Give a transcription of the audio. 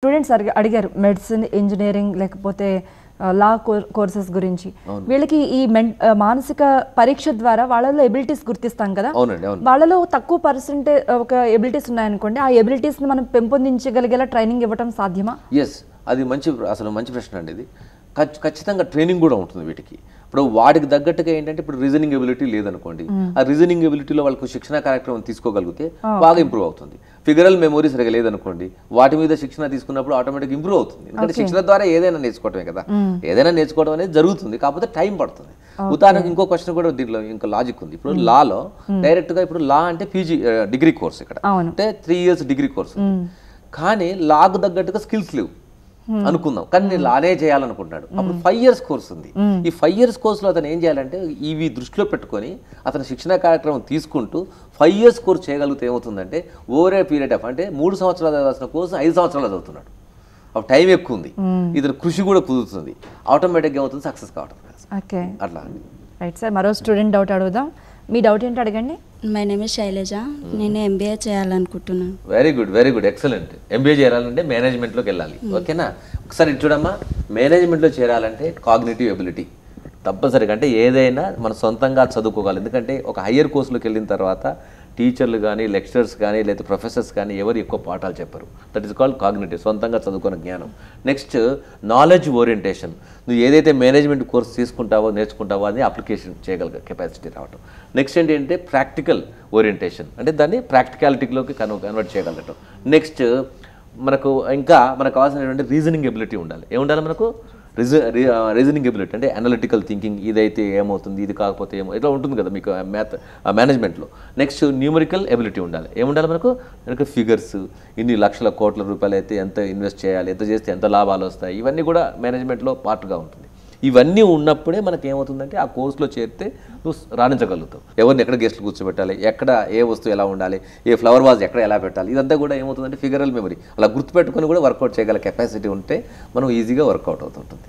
Students అడిగారు medicine engineering లేకపోతే లా courses గురించి వీళ్ళకి ఈ మానసిక పరీక్ష ద్వారా వాళ్ళలో ఎబిలిటీస్ గుర్తిస్తాం కదా వాళ్ళలో తక్కువ పర్సెంటేజ్ ఒక ఎబిలిటీస్ ఉన్నాయనుకోండి ఆ ఎబిలిటీస్ ని మనం పెంపొందించగలిగేలా ట్రైనింగ్ ఇవ్వడం సాధ్యమా? అది మంచి ప్రశ్న అండి. ఇది ఖచ్చితంగా ట్రైనింగ్ కూడా ఉంటుంది వీటికి. ఇప్పుడు వాటికి తగ్గట్టుగా ఏంటంటే ఇప్పుడు రీజనింగ్ ఎబిలిటీ లేదనుకోండి, ఆ రీజనింగ్ ఎబిలిటీలో వాళ్ళకు శిక్షణ కార్యక్రమం తీసుకోగలిగితే బాగా ఇంప్రూవ్ అవుతుంది. ఫిగరల్ మెమొరీ సరిగా లేదనుకోండి, వాటి మీద శిక్షణ తీసుకున్నప్పుడు ఆటోమేటిక్ ఇంప్రూవ్ అవుతుంది. ఎందుకంటే శిక్షణ ద్వారా ఏదైనా నేర్చుకోవటమే కదా, ఏదైనా నేర్చుకోవడం అనేది జరుగుతుంది, కాకపోతే టైం పడుతుంది. ఉదాహరణకు ఇంకో క్వశ్చన్ కూడా దీంట్లో ఇంకా లాజిక్ ఉంది. ఇప్పుడు లాలో డైరెక్ట్ గా ఇప్పుడు లా అంటే పీజీ డిగ్రీ కోర్స్, ఇక్కడ అంటే 3 years డిగ్రీ కోర్స్, కానీ లాకు తగ్గట్టుగా స్కిల్స్ లేవు అనుకుందాం, కానీ నేను లానే చేయాలనుకుంటున్నాడు. అప్పుడు 5 years కోర్స్ ఉంది. ఈ 5 years కోర్సులో అతను ఏం చేయాలంటే ఇవి దృష్టిలో పెట్టుకొని అతను శిక్షణ కార్యక్రమం తీసుకుంటూ 5 years కోర్స్ చేయగలిగితే ఏమవుతుందంటే ఓవర్ ఏ పీరియడ్ ఆఫ్ అంటే 3 సంవత్సరాలు చదవాల్సిన కోర్సు 5 సంవత్సరాలు చదువుతున్నాడు. అప్పుడు టైం ఎక్కువ ఉంది, ఇతను కృషి కూడా కుదురుతుంది, ఆటోమేటిక్గా ఏమవుతుంది, సక్సెస్ కావడం అట్లా. రైట్ సార్, మరో స్టూడెంట్ డౌట్ అడుగుదాం. మీ డౌట్ ఏంటో అడగండి. మై నేమ్ ఇస్ శైలజ, నేను ఎంబీఏ చేయాలనుకుంటున్నాను. Very good, excellent. ఎంబీఏ చేయాలంటే మేనేజ్మెంట్లోకి వెళ్ళాలి, ఓకేనా? ఒకసారి చూడమ్మా, మేనేజ్మెంట్లో చేరాలంటే కాగ్నిటివ్ ఎబిలిటీ తప్పనిసరిగా, అంటే ఏదైనా మనం సొంతంగా చదువుకోగలం. ఎందుకంటే ఒక హయ్యర్ కోర్సులోకి వెళ్ళిన తర్వాత టీచర్లు కానీ లెక్చరర్స్ కానీ లేదా ప్రొఫెసర్స్ కానీ ఎవరు ఎక్కువ పాఠాలు చెప్పరు. దట్ ఈస్ కాల్డ్ కాగ్నిటివ్, సొంతంగా చదువుకున్న జ్ఞానం. నెక్స్ట్ నాలెడ్జ్ ఓరియంటేషన్, నువ్వు ఏదైతే మేనేజ్మెంట్ కోర్స్ తీసుకుంటావో నేర్చుకుంటావో అది అప్లికేషన్ చేయగల కెపాసిటీ రావటం. నెక్స్ట్ ఏంటంటే ప్రాక్టికల్ ఓరియంటేషన్, అంటే దాన్ని ప్రాక్టికాలిటీలోకి కన్వర్ట్ చేయగలగటం. నెక్స్ట్ మనకు కావాల్సినటువంటి రీజనింగ్ ఎబిలిటీ ఉండాలి. ఏముండాలి మనకు? రీజనింగ్ ఎబిలిటీ అంటే అనలిటికల్ థింకింగ్, ఇదైతే ఏమవుతుంది, ఇది కాకపోతే ఏమో, ఇట్లా ఉంటుంది కదా మీకు మేనేజ్మెంట్లో. నెక్స్ట్ న్యూమరికల్ ఎబిలిటీ ఉండాలి. ఏముండాలి మనకు? ఫిగర్స్, ఇన్ని లక్షల కోట్ల రూపాయలు అయితే ఎంత ఇన్వెస్ట్ చేయాలి, ఎంత చేస్తే ఎంత లాభాలు వస్తాయి, ఇవన్నీ కూడా మేనేజ్మెంట్లో పార్ట్గా ఉంటుంది. ఇవన్నీ ఉన్నప్పుడే మనకి ఏమవుతుందంటే ఆ కోర్సులో చేరితే నువ్వు రాణించగలుగుతావు. ఎవరిని ఎక్కడ గెస్ట్లు కూర్చోబెట్టాలి, ఎక్కడ ఏ వస్తువు ఎలా ఉండాలి, ఏ ఫ్లవర్ వాజ్ ఎక్కడ ఎలా పెట్టాలి, ఇదంతా కూడా ఏమవుతుందంటే ఫిగరల్ మెమరీ అలా గుర్తుపెట్టుకొని కూడా వర్కౌట్ చేయగల కెపాసిటీ ఉంటే మనం ఈజీగా వర్కౌట్ అవుతుంటుంది.